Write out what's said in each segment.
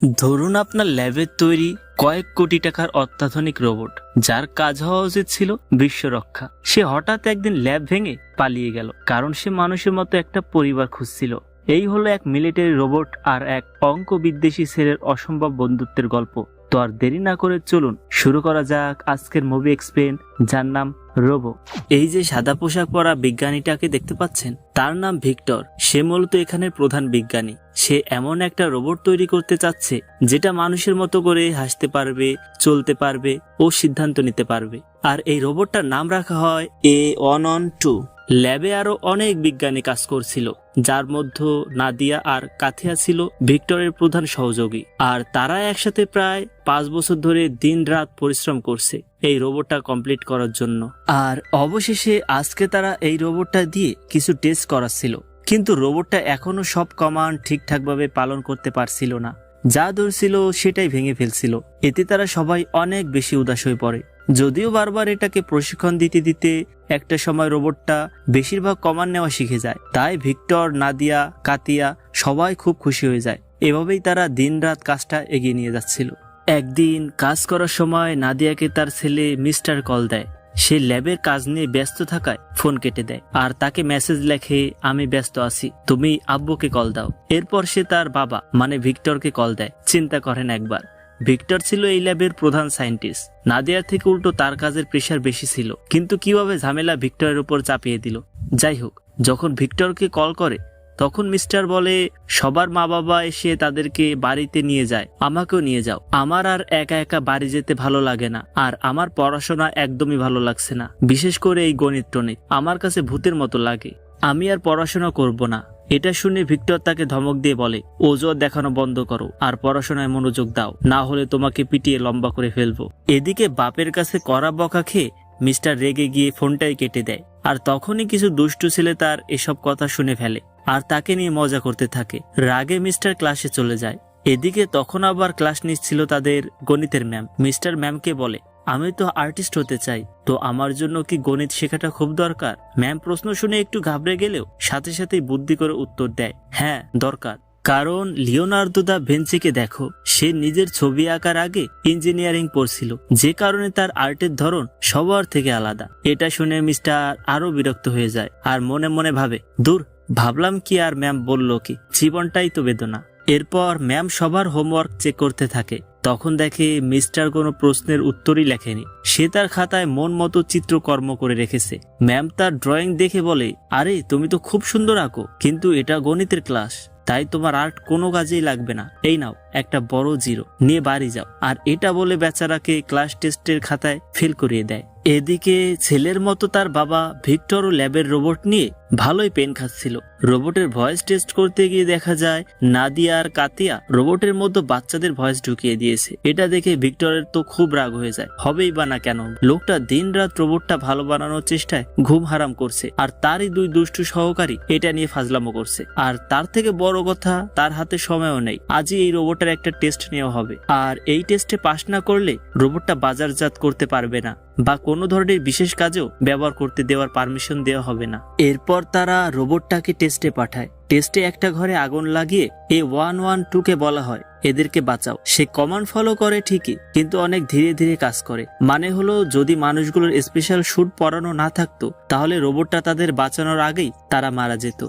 ধরুন আপনার ল্যাবের তৈরি কয়েক কোটি টাকার অত্যাধুনিক রোবট, যার কাজ হওয়া উচিত ছিল বিশ্ব রক্ষা। সে হঠাৎ একদিন ল্যাব ভেঙে পালিয়ে গেল, কারণ সে মানুষের মতো একটা পরিবার খুঁজছিল। এই হলো এক মিলিটারি রোবট আর এক অঙ্ক বিদ্বেষী ছেলের অসম্ভব বন্ধুত্বের গল্প। তো আর দেরি না করে চলুন শুরু করা যাক আজকের মুভি এক্সপ্লেন, যার নাম রোবো। এই যে সাদা পোশাক পরা বিজ্ঞানীটাকে দেখতে পাচ্ছেন, তার নাম ভিক্টর। সে মূলত এখানের প্রধান বিজ্ঞানী। সে এমন একটা রোবট তৈরি করতে চাচ্ছে যেটা মানুষের মতো করে হাসতে পারবে, চলতে পারবে ও সিদ্ধান্ত নিতে পারবে। আর এই রোবটটার নাম রাখা হয় A112। ল্যাবে আরো অনেক বিজ্ঞানী কাজ করছিল, যার মধ্যে নাদিয়া আর কাথিয়া ছিল ভিক্টরের প্রধান সহযোগী। আর তারা একসাথে প্রায় 5 বছর ধরে দিন রাত পরিশ্রম করছে এই রোবটটা কমপ্লিট করার জন্য। আর অবশেষে আজকে তারা এই রোবটটা দিয়ে কিছু টেস্ট করাচ্ছিল, কিন্তু রোবটটা এখনো সব কমান্ড ঠিকঠাক ভাবে পালন করতে পারছিল না। যা ধরছিল সেটাই ভেঙে ফেলছিল। এতে তারা সবাই অনেক বেশি উদাস হয়ে পড়ে। যদিও বারবার এটাকে প্রশিক্ষণ দিতে দিতে একটা সময় রোবটটা বেশিরভাগ কমান্ড নেওয়া শিখে যায়। তাই ভিক্টর, নাদিয়া, কাতিয়া সবাই খুব খুশি হয়ে যায়। এভাবেই তারা দিনরাত কাজটা এগিয়ে নিয়ে যাচ্ছিল। একদিন কাজ করার সময় নাদিয়াকে তার ছেলে মিস্টার কল দেয়। সে ল্যাবের কাজ নিয়ে ব্যস্ত থাকায় ফোন কেটে দেয় আর তাকে মেসেজ লেখে, আমি ব্যস্ত আছি, তুমি আব্বুকে কল দাও। এরপর সে তার বাবা মানে ভিক্টরকে কল দেয়। চিন্তা করেন একবার, ভিক্টর ছিল এই ল্যাবের প্রধান সায়েন্টিস্ট। নাদিয়ার থেকে উল্টো তার কাজের প্রেশার বেশি ছিল, কিন্তু কিভাবে ঝামেলা ভিক্টরের উপর চাপিয়ে দিল। যাই হোক, যখন ভিক্টরকে কল করে তখন মিস্টার বলে, সবার মা বাবা এসে তাদেরকে বাড়িতে নিয়ে যায়, আমাকেও নিয়ে যাও। আমার আর একা একা বাড়ি যেতে ভালো লাগে না, আর আমার পড়াশোনা একদমই ভালো লাগছে না, বিশেষ করে এই গণিত টনিত আমার কাছে ভূতের মতো লাগে। আমি আর পড়াশোনা করব না। এটা শুনে ভিক্টর তাকে ধমক দিয়ে বলে, ওজোর দেখানো বন্ধ করো আর পড়াশোনায় মনোযোগ দাও, না হলে তোমাকে পিটিয়ে লম্বা করে ফেলবো। এদিকে বাপের কাছে কড়া বকা খেয়ে মিস্টার রেগে গিয়ে ফোনটাই কেটে দেয়। আর তখনই কিছু দুষ্টু ছেলে তার এসব কথা শুনে ফেলে আর তাকে নিয়ে মজা করতে থাকে। রাগে মিস্টার ক্লাসে চলে যায়। এদিকে তখন আবার ক্লাস নিচ্ছিল তাদের গণিতের ম্যাম। মিস্টার ম্যামকে বলে, আমি তো আর্টিস্ট হতে চাই, তো আমার জন্য কি গণিত শেখাটা খুব দরকার? ম্যাম প্রশ্ন শুনে একটু ঘাবড়ে গেলেও সাথে সাথেই বুদ্ধি করে উত্তর দেয়, হ্যাঁ দরকার। কারণ লিওনার্দো দা ভিঞ্চিকে দেখো, সে নিজের ছবি আঁকার আগে ইঞ্জিনিয়ারিং পড়ছিল, যে কারণে তার আর্টের ধরন সবার থেকে আলাদা। এটা শুনে মিস্টার আরো বিরক্ত হয়ে যায় আর মনে মনে ভাবে, দূর, ভাবলাম কি আর ম্যাম বলল কি, জীবনটাই তো বেদনা। এরপর ম্যাম সবার হোমওয়ার্ক চেক করতে থাকে। তখন দেখে মিস্টার কোনো প্রশ্নের উত্তরই লেখেনি। সে তার খাতায় মন মতো চিত্রকর্ম করে রেখেছে। ম্যাম তার ড্রয়িং দেখে বলে, আরে তুমি তো খুব সুন্দর আঁকো, কিন্তু এটা গণিতের ক্লাস, তাই তোমার আর্ট কোনো কাজেই লাগবে না। এই নাও একটা বড় 0, নিয়ে বাড়ি যাও। আর এটা বলে বেচারাকে ক্লাস টেস্টের খাতায় ফেল করিয়ে দেয়। এদিকে ছেলের মতো তার বাবা ভিক্টরও ল্যাবের রোবট নিয়ে ভালোই পেন খাচ্ছিল। রোবটের ভয়েস টেস্ট করতে গিয়ে দেখা যায় নাদিয়া আর কাতিয়া রোবটের মধ্যে বাচ্চাদের ভয়েস ঢুকিয়ে দিয়েছে। এটা দেখে ভিক্টরের তো খুব রাগ হয়ে যায়, হবেই বা না কেন। লোকটা দিন রাত রোবটটা ভালো বানানোর চেষ্টায় ঘুম হারাম করছে, আর তারই 2 দুষ্টু সহকারী এটা নিয়ে ফাজলামো করছে। আর তার থেকে বড় কথা, তার হাতে সময়ও নেই। আজই এই রোবটের একটা টেস্ট নেওয়া হবে, আর এই টেস্টে পাশ না করলে রোবটটা বাজারজাত করতে পারবে না বা কোনো ধরনের বিশেষ কাজেও ব্যবহার করতে দেওয়ার পারমিশন দেওয়া হবে না। এরপর তারা রোবটটাকে টেস্টে পাঠায়। টেস্টে একটা ঘরে আগুন লাগিয়ে A112কে বলা হয়, এদেরকে বাঁচাও। সে কমান্ড ফলো করে ঠিকই, কিন্তু অনেক ধীরে ধীরে কাজ করে। মানে হলো, যদি মানুষগুলোর স্পেশাল স্যুট পরানো না থাকতো তাহলে রোবটটা তাদের বাঁচানোর আগেই তারা মারা যেত।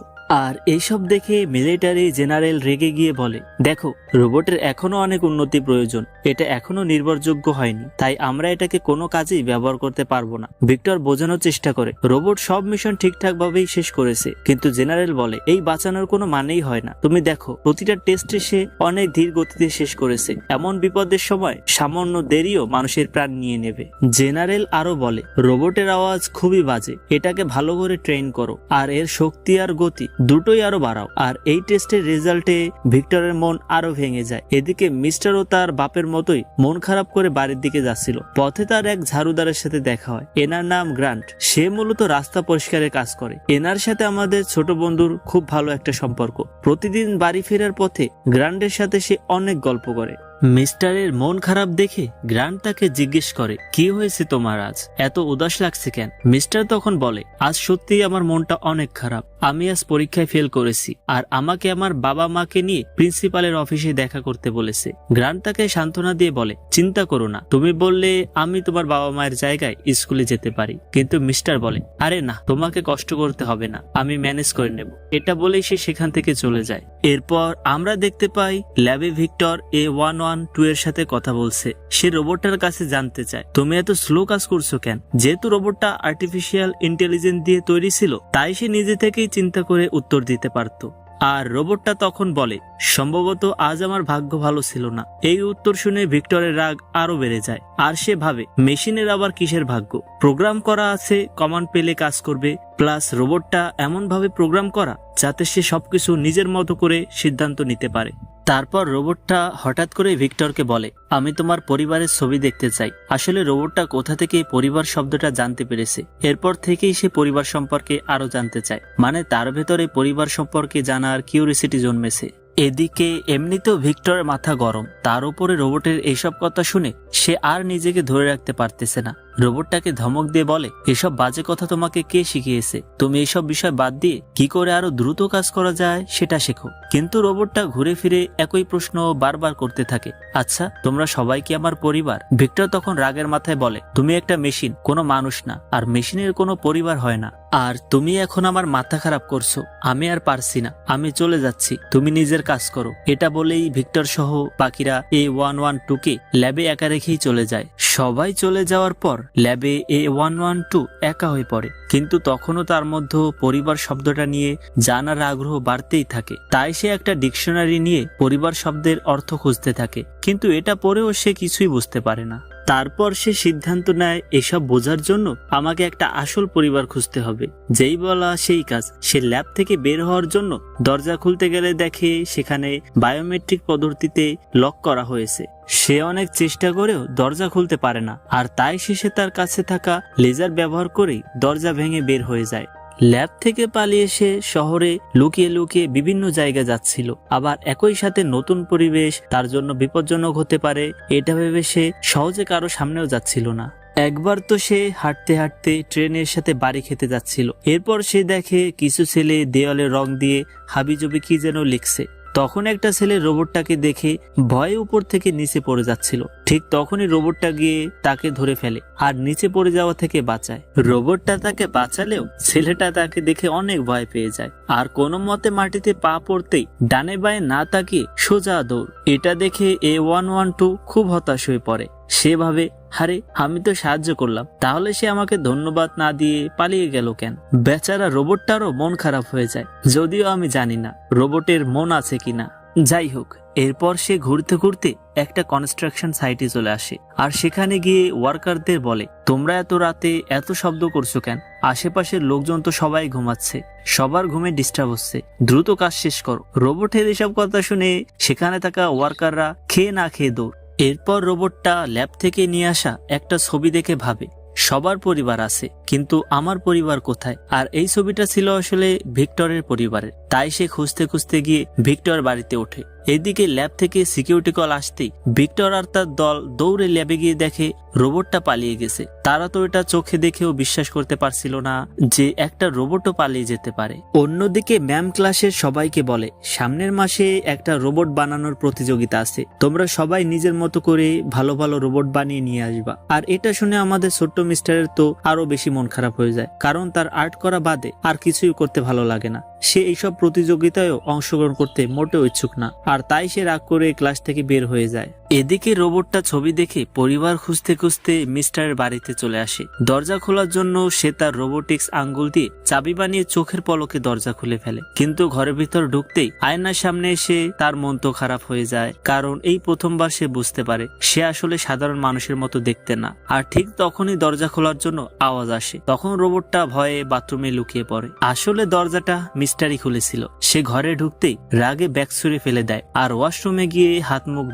আর এইসব দেখে মিলিটারি জেনারেল রেগে গিয়ে বলে, দেখো, রোবটের এখনো অনেক উন্নতি প্রয়োজন, এটা এখনো নির্ভরযোগ্য হয়নি, তাই আমরা এটাকে কোনো কাজেই ব্যবহার করতে পারবো না। ভিক্টর বোঝানোর চেষ্টা করে রোবট সব মিশন ঠিকঠাক ভাবেই শেষ করেছে, কিন্তু জেনারেল বলে এই বাঁচানোর কোনো মানেই হয় না। তুমি দেখো, প্রতিটা টেস্টে সে অনেক ধীর গতিতে শেষ করেছে। এমন বিপদের সময় সামান্য দেরিও মানুষের প্রাণ নিয়ে নেবে। জেনারেল আরো বলে, রোবটের আওয়াজ খুবই বাজে, এটাকে ভালো করে ট্রেন করো আর এর শক্তি আর গতি দুটোই আরো বাড়াও। আর এই টেস্টের রেজাল্টে ভিক্টরের মন আরো ভেঙে যায়। এদিকে মিস্টারও তার বাপের মতোই মন খারাপ করে বাড়ির দিকে যাচ্ছিল। পথে তার এক ঝাড়ুদারের সাথে দেখা হয়। এনার নাম গ্রান্ট। সে মূলত রাস্তা পরিষ্কারের কাজ করে। এনার সাথে আমাদের ছোট বন্ধুর খুব ভালো একটা সম্পর্ক। প্রতিদিন বাড়ি ফেরার পথে গ্রান্টের সাথে সে অনেক গল্প করে। মিস্টারের মন খারাপ দেখে গ্রান্ট তাকে জিজ্ঞেস করে, কি হয়েছে তোমার, আজ এত উদাস লাগছে কেন? মিস্টার তখন বলে, আজ সত্যিই আমার মনটা অনেক খারাপ। আমি আজ পরীক্ষায় ফেল করেছি আর আমাকে আমার বাবা মাকে নিয়ে প্রিন্সিপালের অফিসে দেখা করতে বলেছে। গ্রান্ট তাকে সান্ত্বনা দিয়ে বলে, চিন্তা করো না, তুমি বললে আমি তোমার বাবা মায়ের জায়গায় স্কুলে যেতে পারি। কিন্তু মিস্টার বলে, আরে না, তোমাকে কষ্ট করতে হবে না, আমি ম্যানেজ করে নেব। এটা বলেই সে সেখান থেকে চলে যায়। এরপর আমরা দেখতে পাই ল্যাবে ভিক্টর A112 এর সাথে কথা বলছে। সে রোবটটার কাছে জানতে চায়, তুমি এত স্লো কাজ করছো কেন? যেহেতু রোবটটা আর্টিফিশিয়াল ইন্টেলিজেন্স দিয়ে তৈরি ছিল, তাই সে নিজে থেকেই চিন্তা করে উত্তর দিতে পারত। আর রোবটটা তখন বলে, সম্ভবত আজ আমার ভাগ্য ভালো ছিল না। এই উত্তর শুনে ভিক্টরের রাগ আরো বেড়ে যায়। আর সে ভাবে, মেশিনের আবার কিসের ভাগ্য? প্রোগ্রাম করা আছে কমান্ড পেলে কাজ করবে, প্লাস রোবটটা এমন ভাবে প্রোগ্রাম করা যাতে সে সবকিছু নিজের মতো করে সিদ্ধান্ত নিতে পারে। তারপর রোবটটা হঠাৎ করে ভিক্টরকে বলে, আমি তোমার পরিবারের ছবি দেখতে চাই। আসলে রোবটটা কোথা থেকে পরিবার শব্দটা জানতে পেরেছে। এরপর থেকেই সে পরিবার সম্পর্কে আরো জানতে চায়, মানে তার ভেতরে পরিবার সম্পর্কে জানার কিউরিওসিটি জন্মেছে। এদিকে এমনিতেও ভিক্টরের মাথা গরম, তার উপরে রোবটের এইসব কথা শুনে সে আর নিজেকে ধরে রাখতে পারতেছে না। রোবটটাকে ধমক দিয়ে বলে, এসব বাজে কথা তোমাকে কে শিখিয়েছে? তুমি এইসব বিষয় বাদ দিয়ে কি করে আরো দ্রুত কাজ করা যায় সেটা শেখো। কিন্তু রোবটটা ঘুরে ফিরে একই প্রশ্ন বারবার করতে থাকে, আচ্ছা তোমরা সবাই কি আমার পরিবার? ভিক্টর তখন রাগের মাথায় বলে, তুমি একটা মেশিন, কোনো মানুষ না, আর মেশিনের কোনো পরিবার হয় না। আর তুমি এখন আমার মাথা খারাপ করছো। আমি আর পারছি না, আমি চলে যাচ্ছি, তুমি নিজের কাজ করো। এটা বলেই ভিক্টর সহ বাকিরা A112 কে ল্যাবে একা রেখেই চলে যায়। সবাই চলে যাওয়ার পর ল্যাবে A112 একা হয়ে পড়ে। কিন্তু তখনও তার মধ্যে পরিবার শব্দটা নিয়ে জানার আগ্রহ বাড়তেই থাকে। তাই সে একটা ডিকশনারি নিয়ে পরিবার শব্দের অর্থ খুঁজতে থাকে, কিন্তু এটা পড়েও সে কিছুই বুঝতে পারে না। তারপর সে সিদ্ধান্ত নেয়, এসব বোঝার জন্য আমাকে একটা আসল পরিবার খুঁজতে হবে। যেই বলা সেই কাজ। সে ল্যাব থেকে বের হওয়ার জন্য দরজা খুলতে গেলে দেখে সেখানে বায়োমেট্রিক পদ্ধতিতে লক করা হয়েছে। সে অনেক চেষ্টা করেও দরজা খুলতে পারে না, আর তাই শেষে তার কাছে থাকা লেজার ব্যবহার করেই দরজা ভেঙে বের হয়ে যায়। ল্যাব থেকে পালিয়ে সে শহরে লুকিয়ে লুকিয়ে বিভিন্ন জায়গায় যাচ্ছিল। আবার একই সাথে নতুন পরিবেশ তার জন্য বিপজ্জনক হতে পারে, এটা ভেবে সে সহজে কারো সামনেও যাচ্ছিল না। একবার তো সে হাঁটতে হাঁটতে ট্রেনের সাথে বাড়ি খেতে যাচ্ছিল। এরপর সে দেখে কিছু ছেলে দেওয়ালে রং দিয়ে হাবিজাবি কি যেন লিখছে। তখন একটা ছেলে রোবটটাকে দেখে ভয়ে উপর থেকে নিচে পড়ে যাচ্ছিল। ঠিক তখনই রোবটটা গিয়ে তাকে ধরে ফেলে আর নিচে পড়ে যাওয়া থেকে বাঁচায়। রোবটটা তাকে বাঁচালেও ছেলেটা তাকে দেখে অনেক ভয় পেয়ে যায়, আর কোনো মতে মাটিতে পা পড়তেই ডানে বায়ে না তাকিয়ে সোজা দৌড়। এটা দেখে A112 খুব হতাশ হয়ে পড়ে। সে ভাবে, আরে আমি তো সাহায্য করলাম, তাহলে সে আমাকে ধন্যবাদ না দিয়ে পালিয়ে গেল কেন? বেচারা রোবটটারও মন খারাপ হয়ে যায়, যদিও আমি জানি না রোবটের মন আছে কিনা। যাই হোক, এরপর সে ঘুরতে ঘুরতে একটা কনস্ট্রাকশন সাইটে চলে আসে, আর সেখানে গিয়ে ওয়ার্কারদের বলে, তোমরা এত রাতে এত শব্দ করছো কেন? আশেপাশের লোকজন তো সবাই ঘুমাচ্ছে, সবার ঘুমে ডিস্টার্ব হচ্ছে, দ্রুত কাজ শেষ করো। রোবটের এসব কথা শুনে সেখানে থাকা ওয়ার্কাররা খেয়ে না খেয়ে দৌড়। এরপর রোবটটা ল্যাব থেকে নিয়ে আসা একটা ছবি দেখে ভাবে, সবার পরিবার আছে, কিন্তু আমার পরিবার কোথায়? আর এই ছবিটা ছিল আসলে ভিক্টরের পরিবারের। তাই সে খুঁজতে খুঁজতে গিয়ে ভিক্টর বাড়িতে ওঠে। এদিকে ল্যাব থেকে সিকিউরিটি কল আসতেই ভিক্টর আর তার দল দৌড়ে ল্যাবে গিয়ে দেখে রোবটটা পালিয়ে গেছে। তারা তো এটা চোখে দেখেও বিশ্বাস করতে পারছিল না যে একটা রোবটও পালিয়ে যেতে পারে। অন্যদিকে ম্যাম ক্লাসের সবাইকে বলে, সামনের মাসে একটা রোবট বানানোর প্রতিযোগিতা আছে, তোমরা সবাই নিজের মতো করে ভালো ভালো রোবট বানিয়ে নিয়ে আসবা। আর এটা শুনে আমাদের ছোট্ট মিস্টারের তো আরো বেশি মন খারাপ হয়ে যায়, কারণ তার আর্ট করা বাদে আর কিছুই করতে ভালো লাগে না। সে এইসব প্রতিযোগিতায়ও অংশগ্রহণ করতে মোটেও ইচ্ছুক না, আর তাই সে রাগ করে ক্লাস থেকে বের হয়ে যায়। এদিকে রোবটটা ছবি দেখে পরিবার খুঁজতে খুঁজতে মিস্টারের বাড়িতে চলে আসে। দরজা খোলার জন্য সে তার রোবোটিক্স আঙ্গুল দিয়ে চাবি বানিয়ে চোখের পলকে দরজা খুলে ফেলে, কিন্তু ঘরের ভিতর ঢুকতেই আয়নার সামনে এসে তার মন তো খারাপ হয়ে যায়, কারণ এই প্রথমবার সে বুঝতে পারে সে আসলে সাধারণ মানুষের মতো দেখতে না। আর ঠিক তখনই দরজা খোলার জন্য আওয়াজ আসে। তখন রোবটটা ভয়ে বাথরুমে লুকিয়ে পড়ে। আসলে দরজাটা মিস্টারই খুলেছিল। সে ঘরে ঢুকতেই রাগে ব্যাগ ছুঁড়ে ফেলে দেয় আর ওয়াশরুমে গিয়ে হাত মুখ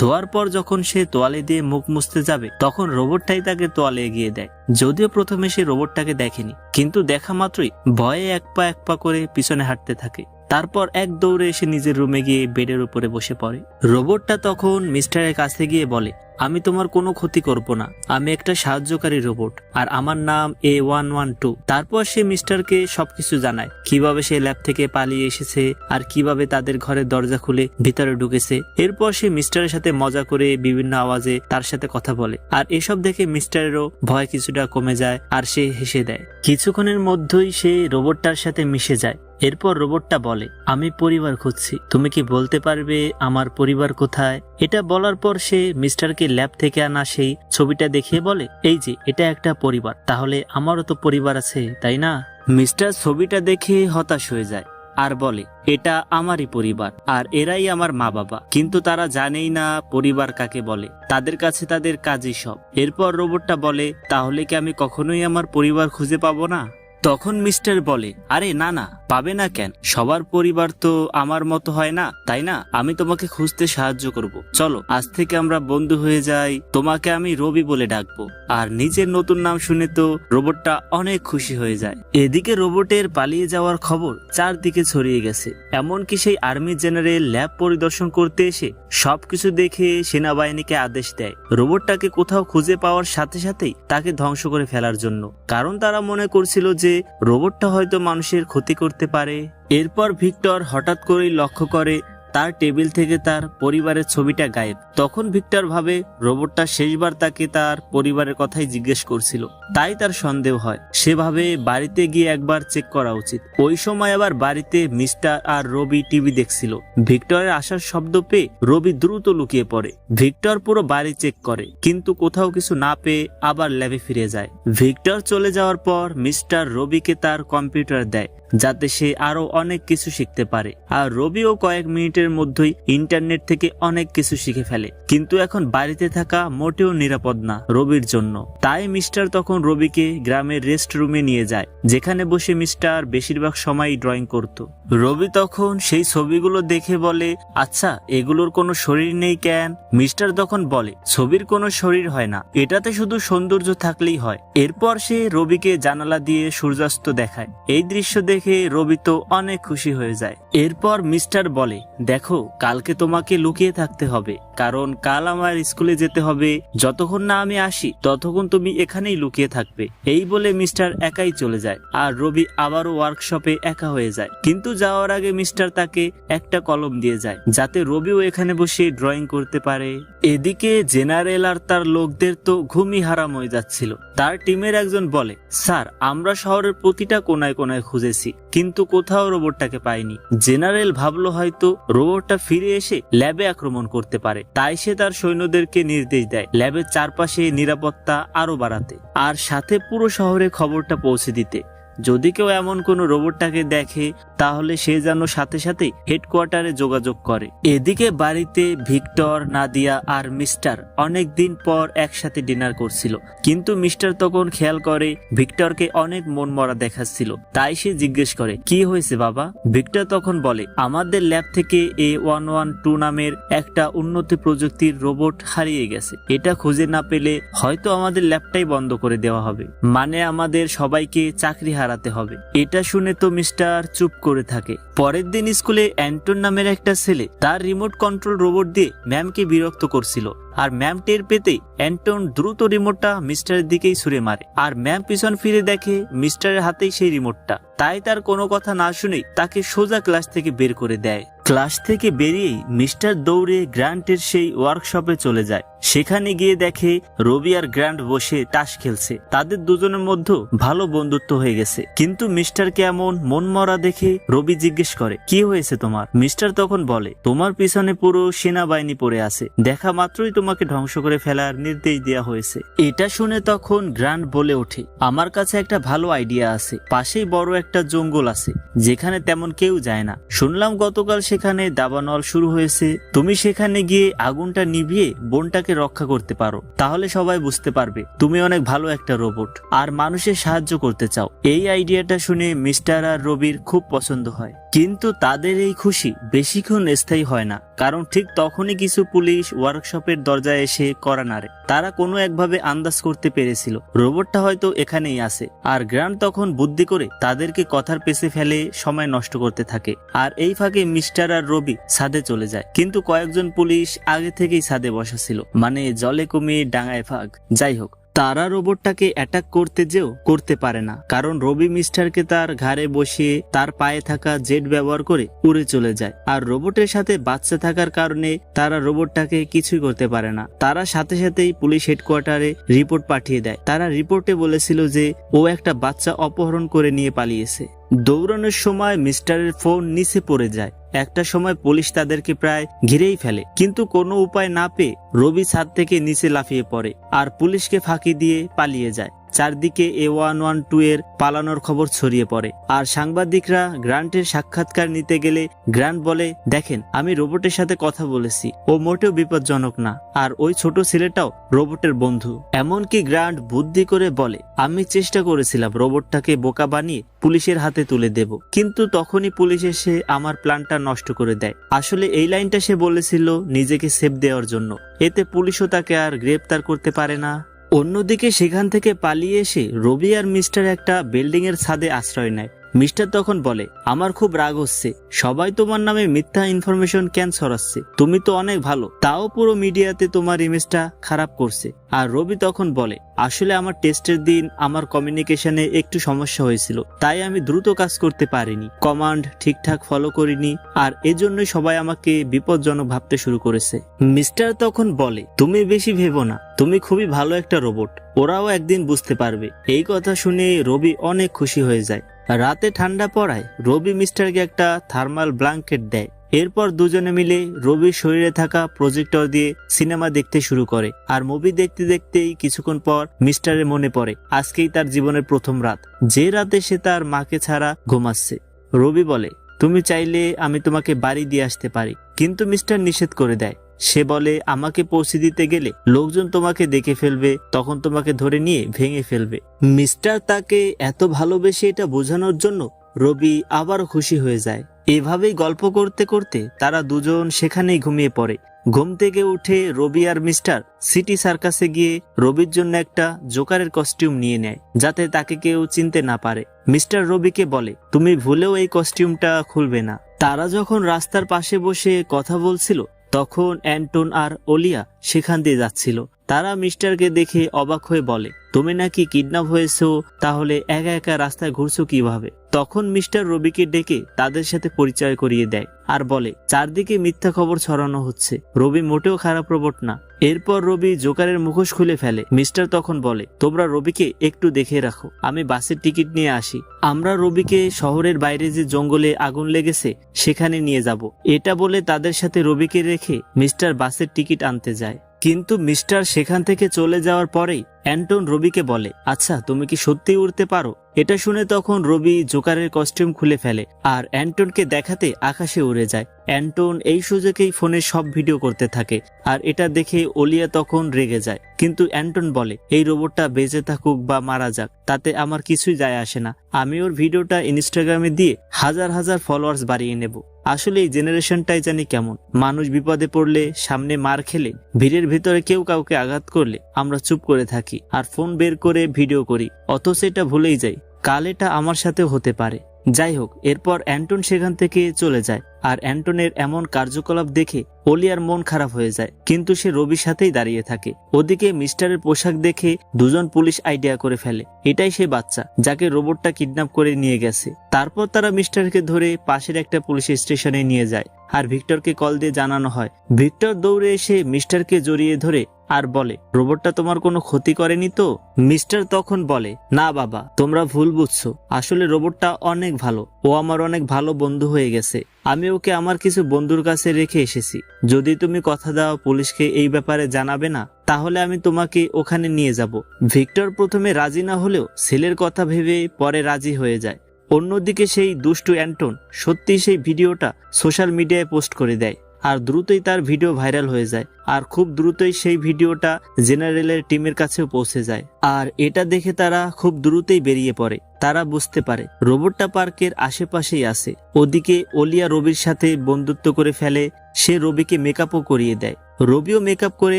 ধোয়ার পর যখন সে তোয়ালে দিয়ে মুখ মুছতে যাবে, তখন রোবটটাই তাকে তোয়ালে এগিয়ে দেয়। যদিও প্রথমে সে রোবটটাকে দেখেনি, কিন্তু দেখা মাত্রই ভয়ে এক পা করে পিছনে হাঁটতে থাকে। তারপর এক দৌড়ে এসে নিজের রুমে গিয়ে বেডের উপরে বসে পড়ে। রোবটটা তখন মিস্টারের কাছে গিয়ে বলে, আমি তোমার কোনো ক্ষতি করব না, আমি একটা সাহায্যকারী রোবট আর আমার নাম A112। তারপর সে মিস্টারকে সবকিছু জানায়, কিভাবে সে ল্যাব থেকে পালিয়ে এসেছে আর কিভাবে তাদের ঘরের দরজা খুলে ভিতরে ঢুকেছে। এরপর সে মিস্টারের সাথে মজা করে বিভিন্ন আওয়াজে তার সাথে কথা বলে, আর এসব দেখে মিস্টারেরও ভয় কিছুটা কমে যায় আর সে হেসে দেয়। কিছুক্ষণের মধ্যেই সে রোবটটার সাথে মিশে যায়। এরপর রোবটটা বলে, আমি পরিবার খুঁজছি, তুমি কি বলতে পারবে আমার পরিবার কোথায়? এটা বলার পর সে মিস্টারকে ল্যাব থেকে আনা সেই ছবিটা দেখিয়ে বলে, এই যে এটা একটা পরিবার, তাহলে আমারও তো পরিবার আছে, তাই না? মিস্টার ছবিটা দেখে হতাশ হয়ে যায় আর বলে, এটা আমারই পরিবার আর এরাই আমার মা বাবা, কিন্তু তারা জানেই না পরিবার কাকে বলে, তাদের কাছে তাদের কাজই সব। এরপর রোবটটা বলে, তাহলে কি আমি কখনোই আমার পরিবার খুঁজে পাবো না? তখন মিস্টার বলে, আরে না না, পাবে না কেন, সবার পরিবার তো আমার মতো হয় না, তাই না? আমি তোমাকে খুঁজতে সাহায্য করব, চলো আজ থেকে আমরা বন্ধু হয়ে যাই, তোমাকে আমি রবি বলে ডাকবো। আর নিজের নতুন নাম শুনে তো রোবটটা অনেক খুশি হয়ে যায়। এদিকে রোবটের পালিয়ে যাওয়ার খবর চারদিকে ছড়িয়ে গেছে, এমনকি সেই আর্মি জেনারেল ল্যাব পরিদর্শন করতে এসে সবকিছু দেখে সেনাবাহিনীকে আদেশ দেয় রোবটটাকে কোথাও খুঁজে পাওয়ার সাথে সাথেই তাকে ধ্বংস করে ফেলার জন্য, কারণ তারা মনে করছিল যে রোবটটা হয়তো মানুষের ক্ষতি করতে পারে। এরপর ভিক্টর হঠাৎ করেই লক্ষ্য করে তার টেবিল থেকে তার পরিবারের ছবিটা গায়েব। তখন ভিক্টর ভাবে রোবটটা শেষবার তাকে তার পরিবারের কথাই জিজ্ঞেস করছিল, তাই তার সন্দেহ হয়। সে ভাবে বাড়িতে গিয়ে একবার চেক করা উচিত। ওই সময় আবার বাড়িতে মিস্টার আর রবি টিভি দেখছিল। ভিক্টরের আসার শব্দ পেয়ে রবি দ্রুত লুকিয়ে পড়ে। ভিক্টর পুরো বাড়ি চেক করে, কিন্তু কোথাও কিছু না পেয়ে আবার ল্যাবে ফিরে যায়। ভিক্টর চলে যাওয়ার পর মিস্টার রবিকে তার কম্পিউটার দেয়, যাতে সে আরো অনেক কিছু শিখতে পারে। আর রবিও কয়েক মিনিটের মধ্যেই ইন্টারনেট থেকে অনেক কিছু শিখে ফেলে। কিন্তু এখন বাড়িতে থাকা মোটেও নিরাপদ না রবির জন্য। তাই মিস্টার তখন রবিকে গ্রামের রেস্ট রুমে নিয়ে যায়, যেখানে বসে মিস্টার বেশিরভাগ সময় ড্রয়িং করত। রবি তখন সেই ছবিগুলো দেখে বলে, আচ্ছা এগুলোর কোনো শরীর নেই কেন? মিস্টার তখন বলে, ছবির কোনো শরীর হয় না, এটাতে শুধু সৌন্দর্য থাকলেই হয়। এরপর সে রবিকে জানালা দিয়ে সূর্যাস্ত দেখায়। এই দৃশ্য দেখে রবি তো অনেক খুশি হয়ে যায়। এরপর মিস্টার বলে, দেখো কালকে তোমাকে লুকিয়ে থাকতে হবে, কারণ কাল আমার স্কুলে যেতে হবে, যতক্ষণ না আমি আসি ততক্ষণ তুমি এখানেই লুকিয়ে থাকবে। এই বলে মিস্টার একাই চলে যায় আর রবি আবারও ওয়ার্কশপে একা হয়ে যায়। কিন্তু যাওয়ার আগে মিস্টার তাকে একটা কলম দিয়ে যায়, যাতে রবিও এখানে বসে ড্রয়িং করতে পারে। এদিকে জেনারেল আর তার লোকদের তো ঘুমই হারাম হয়ে যাচ্ছিল। তার টিমের একজন বলে, স্যার আমরা শহরের প্রতিটা কোনায় কোনায় খুঁজেছি, কিন্তু কোথাও রোবটটাকে পাইনি। জেনারেল ভাবলো হয়তো রোবটটা ফিরে এসে ল্যাবে আক্রমণ করতে পারে, তাই সে তার সৈন্যদেরকে নির্দেশ দেয় ল্যাবের চারপাশে নিরাপত্তা আরো বাড়াতে, আর সাথে পুরো শহরে খবরটা পৌঁছে দিতে। যদি কেউ এমন কোন রোবটটাকে দেখে তাহলে সে যেন সাথে সাথে হেডকোয়ার্টারে যোগাযোগ করে। এদিকে বাড়িতে ভিক্টর, নাদিয়া আর মিস্টার অনেক দিন পর একসাথে ডিনার করছিল, কিন্তু মিস্টার তখন খেয়াল করে ভিক্টরকে অনেক মনমরা দেখাচ্ছিল। তাই সে জিজ্ঞেস করে, কি হয়েছে বাবা? ভিক্টর তখন বলে, আমাদের ল্যাব থেকে A112 নামের একটা উন্নত প্রযুক্তির রোবট হারিয়ে গেছে। এটা খুঁজে না পেলে হয়তো আমাদের ল্যাবটাই বন্ধ করে দেওয়া হবে, মানে আমাদের সবাইকে চাকরি হারাতে হবে। এটা শুনে তো মিস্টার চুপ করে থাকে। পরের দিন স্কুলে অ্যান্টন নামের একটা ছেলে তার রিমোট কন্ট্রোল রোবট দিয়ে ম্যামকে বিরক্ত করছিল, আর ম্যাম টের পেতেই অ্যান্টন দ্রুত রিমোটটা মিস্টারের দিকেই ছুড়ে মারে, আর ম্যাম পিছন ফিরে দেখে মিস্টারের হাতেই সেই রিমোটটা। তাই তার কোনো কথা না শুনেই তাকে সোজা ক্লাস থেকে বের করে দেয়। ক্লাস থেকে বেরিয়েই মিস্টার দৌড়ে গ্র্যান্টের সেই ওয়ার্কশপে চলে যায়। সেখানে গিয়ে দেখে রবি আর গ্র্যান্ট বসে তাস খেলছে। তাদের দুজনের মধ্যে ভালো বন্ধুত্ব হয়ে গেছে, কিন্তু মিস্টারকে এমন মনমরা দেখে রবি জিজ্ঞেস করে, কি হয়েছে তোমার? মিস্টার তখন বলে, তোমার পিছনে পুরো সেনাবাহিনী পড়ে আছে, দেখা মাত্রই তোমাকে ধ্বংস করে ফেলার নির্দেশ দেওয়া হয়েছে। এটা শুনে তখন গ্র্যান্ট বলে ওঠে, আমার কাছে একটা ভালো আইডিয়া আছে। পাশেই বড় একটা জঙ্গল আছে, যেখানে তেমন কেউ যায় না। শুনলাম গতকাল সেখানে দাবানল শুরু হয়েছে। তুমি সেখানে গিয়ে আগুনটা নিভিয়ে বোনটাকে রক্ষা করতে পারো, তাহলে সবাই বুঝতে পারবে তুমি অনেক ভালো একটা রোবট আর মানুষের সাহায্য করতে চাও। এই আইডিয়াটা শুনে মিস্টার আর রবির খুব পছন্দ হয়। কিন্তু তাদের এই খুশি বেশিক্ষণ স্থায়ী হয় না, কারণ ঠিক তখনই কিছু পুলিশ ওয়ার্কশপের দরজায় এসে কড়া নাড়ে। তারা কোনো একভাবে আন্দাজ করতে পেরেছিল রোবটটা হয়তো এখানেই আছে, আর গ্রান্ট তখন বুদ্ধি করে তাদেরকে কথার পেছে ফেলে সময় নষ্ট করতে থাকে। আর এই ফাঁকে মিস্টার আর রবি ছাদে চলে যায়, কিন্তু কয়েকজন পুলিশ আগে থেকেই ছাদে বসা ছিল, মানে জলে কুমির ডাঙায় ফাঁক। যাই হোক, তারা রোবটটাকে অ্যাটাক করতে যেও করতে পারে না, কারণ রবি মিস্টারকে তার ঘাড়ে বসিয়ে তার পায়ে থাকা জেট ব্যবহার করে উড়ে চলে যায়। আর রোবটের সাথে বাচ্চা থাকার কারণে তারা রোবটটাকে কিছুই করতে পারে না। তারা সাথে সাথেই পুলিশ হেডকোয়ার্টারে রিপোর্ট পাঠিয়ে দেয়। তারা রিপোর্টে বলেছিল যে ও একটা বাচ্চা অপহরণ করে নিয়ে পালিয়েছে। দৌড়ানোর সময় মিস্টারের ফোন নিচে পড়ে যায়। একটা সময় পুলিশ তাদেরকে প্রায় ঘিরেই ফেলে, কিন্তু কোনো উপায় না পেয়ে রবি ছাদ থেকে নিচে লাফিয়ে পড়ে আর পুলিশকে ফাঁকি দিয়ে পালিয়ে যায়। চারদিকে A112 এর পালানোর খবর ছড়িয়ে পড়ে। আর সাংবাদিকরা গ্রান্টের সাক্ষাৎকার নিতে গেলে গ্রান্ট বলে, দেখেন আমি রোবটের সাথে কথা বলেছি, ও মোটেও বিপজ্জনক না, আর ওই ছোট ছেলেটাও রোবটের বন্ধু। এমনকি গ্রান্ট বুদ্ধি করে বলে, আমি চেষ্টা করেছিলাম রোবটটাকে বোকা বানিয়ে পুলিশের হাতে তুলে দেব, কিন্তু তখনই পুলিশ এসে আমার প্ল্যানটা নষ্ট করে দেয়। আসলে এই লাইনটা সে বলেছিল নিজেকে সেভ দেওয়ার জন্য, এতে পুলিশও তাকে আর গ্রেপ্তার করতে পারে না। অন্যদিকে সেখান থেকে পালিয়ে এসে রবি আর মিস্টার একটা বিল্ডিং এর ছাদে আশ্রয় নেয়। মিস্টার তখন বলে, আমার খুব রাগ হচ্ছে, সবাই তোমার নামে মিথ্যা ইনফরমেশন কেন ছড়াচ্ছে? তুমি তো অনেক ভালো, তাও পুরো মিডিয়াতে তোমার ইমেজটা খারাপ করছে। আর রবি তখন বলে, আসলে আমার টেস্টের দিন আমার কমিউনিকেশনে একটু সমস্যা হয়েছিল, তাই আমি দ্রুত কাজ করতে পারিনি, কমান্ড ঠিকঠাক ফলো করিনি, আর এজন্যই সবাই আমাকে বিপজ্জনক ভাবতে শুরু করেছে। মিস্টার তখন বলে, তুমি বেশি ভেবো না, তুমি খুবই ভালো একটা রোবট, ওরাও একদিন বুঝতে পারবে। এই কথা শুনে রবি অনেক খুশি হয়ে যায়। রাতে ঠান্ডা পড়ায় রবি মিস্টারকে একটা থার্মাল ব্ল্যাঙ্কেট দেয়। এরপর দুজনে মিলে রবির শরীরে থাকা প্রজেক্টর দিয়ে সিনেমা দেখতে শুরু করে। আর মুভি দেখতে দেখতেই কিছুক্ষণ পর মিস্টারের মনে পড়ে আজকেই তার জীবনের প্রথম রাত, যে রাতে সে তার মাকে ছাড়া ঘুমাচ্ছে। রবি বলে, তুমি চাইলে আমি তোমাকে বাড়ি দিয়ে আসতে পারি, কিন্তু মিস্টার নিষেধ করে দেয়। সে বলে, আমাকে পৌঁছে দিতে গেলে লোকজন তোমাকে দেখে ফেলবে, তখন তোমাকে ধরে নিয়ে ভেঙে ফেলবে। মিস্টার তাকে এত ভালোবেসে এটা বোঝানোর জন্য রবি আবারও খুশি হয়ে যায়। এভাবেই গল্প করতে করতে তারা দুজন সেখানেই ঘুমিয়ে পড়ে। ঘুম থেকে উঠে রবি আর মিস্টার সিটি সার্কাসে গিয়ে রবির জন্য একটা জোকারের কস্টিউম নিয়ে নেয়, যাতে তাকে কেউ চিনতে না পারে। মিস্টার রবিকে বলে, তুমি ভুলেও এই কস্টিউমটা খুলবে না। তারা যখন রাস্তার পাশে বসে কথা বলছিল, তখন অ্যান্টন আর ওলিয়া সেখান দিয়ে যাচ্ছিল। তারা মিস্টারকে দেখে অবাক হয়ে বলে, তুমি নাকি কিডন্যাপ হয়েছো, তাহলে একা একা রাস্তায় ঘুরছো কিভাবে? তখন মিস্টার রবিকে ডেকে তাদের সাথে পরিচয় করিয়ে দেয় আর বলে, চারদিকে মিথ্যা খবর ছড়ানো হচ্ছে, রবি মোটেও খারাপ রোবট না। এরপর রবি জোকারের মুখোশ খুলে ফেলে। মিস্টার তখন বলে, তোমরা রবিকে একটু দেখে রাখো, আমি বাসের টিকিট নিয়ে আসি। আমরা রবিকে শহরের বাইরে যে জঙ্গলে আগুন লেগেছে সেখানে নিয়ে যাব। এটা বলে তাদের সাথে রবিকে রেখে মিস্টার বাসের টিকিট আনতে যায়। কিন্তু মিস্টার সেখান থেকে চলে যাওয়ার পরেই অ্যান্টন রবিকে বলে, আচ্ছা তুমি কি সত্যিই উড়তে পারো? এটা শুনে তখন রবি জোকারের কস্টিউম খুলে ফেলে আর অ্যান্টনকে দেখাতে আকাশে উড়ে যায়। অ্যান্টন এই সুযোগেই ফোনে সব ভিডিও করতে থাকে, আর এটা দেখে ওলিয়া তখন রেগে যায়। কিন্তু অ্যান্টন বলে, এই রোবটটা বেঁচে থাকুক বা মারা যাক, তাতে আমার কিছুই যায় আসে না, আমি ওর ভিডিওটা ইনস্টাগ্রামে দিয়ে হাজার হাজার ফলোয়ার্স বাড়িয়ে নেব। আসলে এই জেনারেশনটাই জানি কেমন, মানুষ বিপদে পড়লে, সামনে মার খেলে, ভিড়ের ভেতরে কেউ কাউকে আঘাত করলে আমরা চুপ করে থাকি আর ফোন বের করে ভিডিও করি, অথচ এটা ভুলেই যাই কাল এটা আমার সাথেও হতে পারে। যাই হোক, এরপর অ্যান্টন সেখান থেকে চলে যায়। আর অ্যান্টনের এমন কার্যকলাপ দেখে ওলিয়ার মন খারাপ হয়ে যায়, কিন্তু সে রবির সাথেই দাঁড়িয়ে থাকে। ওদিকে মিস্টারের পোশাক দেখে দুজন পুলিশ আইডিয়া করে ফেলে এটাই সে বাচ্চা যাকে রোবটটা কিডন্যাপ করে নিয়ে গেছে। তারপর তারা মিস্টারকে ধরে পাশের একটা পুলিশ স্টেশনে নিয়ে যায় আর ভিক্টরকে কল দিয়ে জানানো হয়। ভিক্টর দৌড়ে এসে মিস্টারকে জড়িয়ে ধরে আর বলে, রোবটটা তোমার কোনো ক্ষতি করেনি তো? মিস্টার তখন বলে, না বাবা, তোমরা ভুল বুঝছো, আসলে রোবটটা অনেক ভালো, ও আমার অনেক ভালো বন্ধু হয়ে গেছে, আমি ওকে আমার কিছু বন্ধুর কাছে রেখে এসেছি। যদি তুমি কথা দাও পুলিশকে এই ব্যাপারে জানাবে না, তাহলে আমি তোমাকে ওখানে নিয়ে যাব। ভিক্টর প্রথমে রাজি না হলেও ছেলের কথা ভেবে পরে রাজি হয়ে যায়। অন্যদিকে সেই দুষ্টু অ্যান্টন সত্যি সেই ভিডিওটা সোশ্যাল মিডিয়ায় পোস্ট করে দেয় আর দ্রুতই তার ভিডিও ভাইরাল হয়ে যায় আর খুব দ্রুতই সেই ভিডিওটা জেনারেলের টিমের কাছেও পৌঁছে যায়। আর এটা দেখে তারা খুব দ্রুতই বেরিয়ে পড়ে। তারা বুঝতে পারে রোবটটা পার্কের আশেপাশেই আছে। ওদিকে অলিয়া রবির সাথে বন্ধুত্ব করে ফেলে, সে রবিকে মেকআপও করিয়ে দেয়। রবিও মেকআপ করে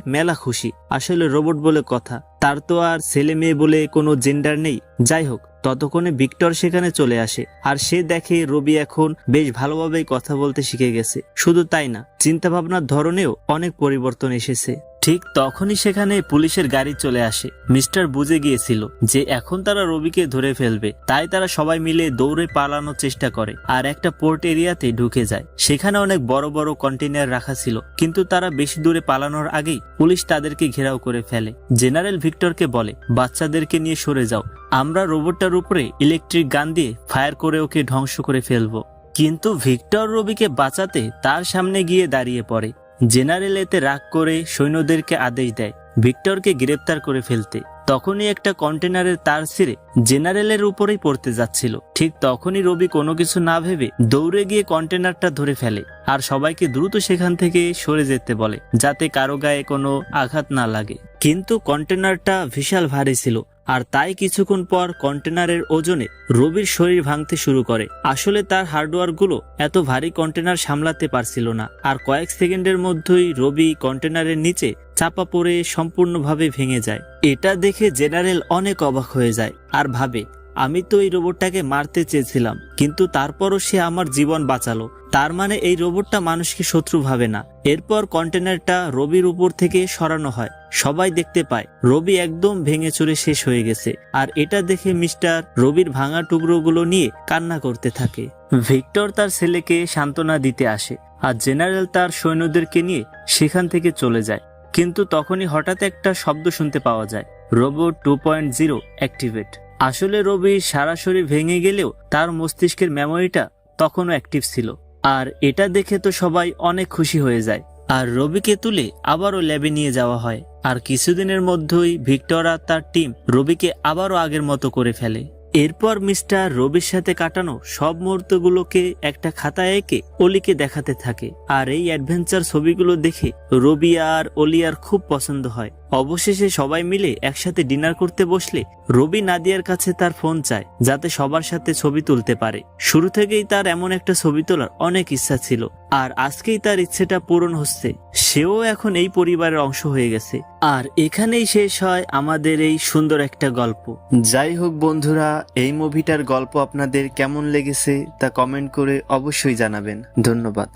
মেলা খুশি। আসলে রোবট বলে কথা, তার তো আর ছেলে মেয়ে বলে কোনো জেন্ডার নেই। যাই হোক, ততক্ষণে ভিক্টর সেখানে চলে আসে আর সে দেখে রবি এখন বেশ ভালোভাবেই কথা বলতে শিখে গেছে। শুধু তাই না, চিন্তা ভাবনার ধরনেও অনেক পরিবর্তন এসেছে। ঠিক তখনই সেখানে পুলিশের গাড়ি চলে আসে। মিস্টার বুঝে গিয়েছিল যে এখন তারা রবিকে ধরে ফেলবে, তাই তারা সবাই মিলে দৌড়ে পালানোর চেষ্টা করে আর একটা পোর্ট এরিয়াতে ঢুকে যায়। সেখানে অনেক বড় বড় কন্টেইনার রাখা ছিল, কিন্তু তারা বেশি দূরে পালানোর আগেই পুলিশ তাদেরকে ঘেরাও করে ফেলে। জেনারেল ভিক্টরকে বলে, বাচ্চাদেরকে নিয়ে সরে যাও, আমরা রোবটটার উপরে ইলেকট্রিক গান দিয়ে ফায়ার করে ওকে ধ্বংস করে ফেলবো। কিন্তু ভিক্টর রবিকে বাঁচাতে তার সামনে গিয়ে দাঁড়িয়ে পড়ে। জেনারেল এতে রাগ করে সৈন্যদেরকে আদেশ দেয় ভিক্টরকে গ্রেপ্তার করে ফেলতে। তখনই একটা কন্টেনারের তার ছিঁড়ে জেনারেলের উপরেই পড়তে যাচ্ছিল। ঠিক তখনই রবি কোনো কিছু না ভেবে দৌড়ে গিয়ে কন্টেনারটা ধরে ফেলে আর সবাইকে দ্রুত সেখান থেকে সরে যেতে বলে, যাতে কারো গায়ে কোনো আঘাত না লাগে। কিন্তু কন্টেনারটা বিশাল ভারী ছিল আর তাই কিছুক্ষণ পর কন্টেনারের ওজনে রবির শরীর ভাঙতে শুরু করে। আসলে তার হার্ডওয়্যারগুলো এত ভারী কন্টেনার সামলাতে পারছিল না আর কয়েক সেকেন্ডের মধ্যেই রবি কন্টেনারের নিচে চাপা পড়ে সম্পূর্ণভাবে ভেঙে যায়। এটা দেখে জেনারেল অনেক অবাক হয়ে যায় আর ভাবে, আমি তো এই রোবটটাকে মারতে চেয়েছিলাম, কিন্তু তারপরও সে আমার জীবন বাঁচালো। তার মানে এই রোবটটা মানুষকে শত্রু ভাবে না। এরপর কন্টেনারটা রবির উপর থেকে সরানো হয়। সবাই দেখতে পায় রবি একদম ভেঙে চুরে শেষ হয়ে গেছে আর এটা দেখে মিস্টার রবির ভাঙা টুকরোগুলো নিয়ে কান্না করতে থাকে। ভিক্টর তার ছেলেকে সান্ত্বনা দিতে আসে আর জেনারেল তার সৈন্যদেরকে নিয়ে সেখান থেকে চলে যায়। কিন্তু তখনই হঠাৎ একটা শব্দ শুনতে পাওয়া যায়, রোবট 2.0 অ্যাক্টিভেট। আসলে রবি সারা শরীর ভেঙে গেলেও তার মস্তিষ্কের মেমোরিটা তখনও অ্যাক্টিভ ছিল। আর এটা দেখে তো সবাই অনেক খুশি হয়ে যায় আর রবিকে তুলে আবারও ল্যাবে নিয়ে যাওয়া হয়। আর কিছুদিনের মধ্যেই ভিক্টর আর তার টিম রবিকে আবারও আগের মতো করে ফেলে। এরপর মিস্টার রবির সাথে কাটানো সব মুহূর্তগুলোকে একটা খাতায় এঁকে অলিকে দেখাতে থাকে আর এই অ্যাডভেঞ্চার ছবিগুলো দেখে রবি আর অলিয়ার খুব পছন্দ হয়। অবশেষে সবাই মিলে একসাথে ডিনার করতে বসলে রবি নাদিয়ার কাছে তার ফোন চায়, যাতে সবার সাথে ছবি তুলতে পারে। শুরু থেকেই তার এমন একটা ছবি তোলার অনেক ইচ্ছা ছিল আর আজকেই তার ইচ্ছেটা পূরণ হচ্ছে। সেও এখন এই পরিবারের অংশ হয়ে গেছে। আর এখানেই শেষ হয় আমাদের এই সুন্দর একটা গল্প। যাই হোক বন্ধুরা, এই মুভিটার গল্প আপনাদের কেমন লেগেছে তা কমেন্ট করে অবশ্যই জানাবেন। ধন্যবাদ।